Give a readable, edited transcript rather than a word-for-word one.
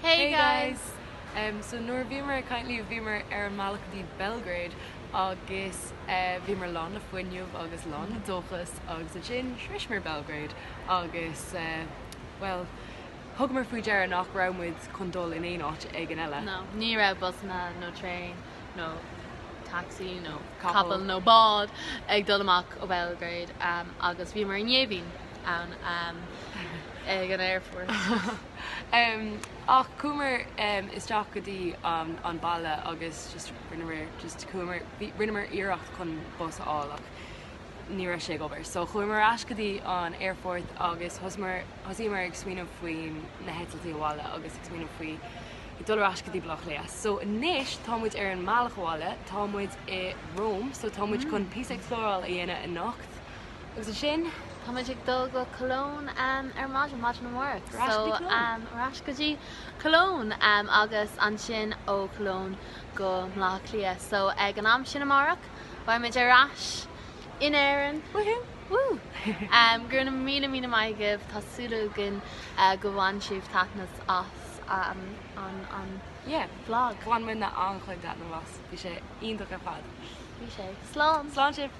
Hey guys! So nuair bhímar kindly bhímar ar malach dí Belgrade agus bhímar lán a foiinneamh agus lán a dóchas agus a sin shrismar Belgrade agus well thugmar faoi deara nach ramuid chun dul in éon áit ag an eile. No, ní raibh busna, no train, no taxi, no couple, no bád ag dul amach ó Belgrade agus bhímar in Éigin ag an airport. Ach cúmar isteach go dtí an balla agus just rinnemer iirecht chun bus áach ní raibh sé gobar. So chuimar as go dtí an airport agus hosímar ag smaoineamh faoin na heitiltaí bhála agus ag smaoineamh faoi I dul as go dtí Bloc léas. So inis támuid ar an malach bhála, támuid I Rome, so támuid chun pís exploráil a dhéanamh in nacht. Agus a sin Támuid ag dul go Cologne ar maidin na mhór. So ras go dtí Cologne agus an sin ó Cologne go Bloc léas. So ag an am sin amach, bhaimid ar ras in éireann. Woo! Gurna mína maigibh tásúla gin go bhain siomh taithnas as an vlog. Bhain mu na anchuid dat na was. Bhí sé ionach ar fad. Bhí sé. Slán. Slán sib.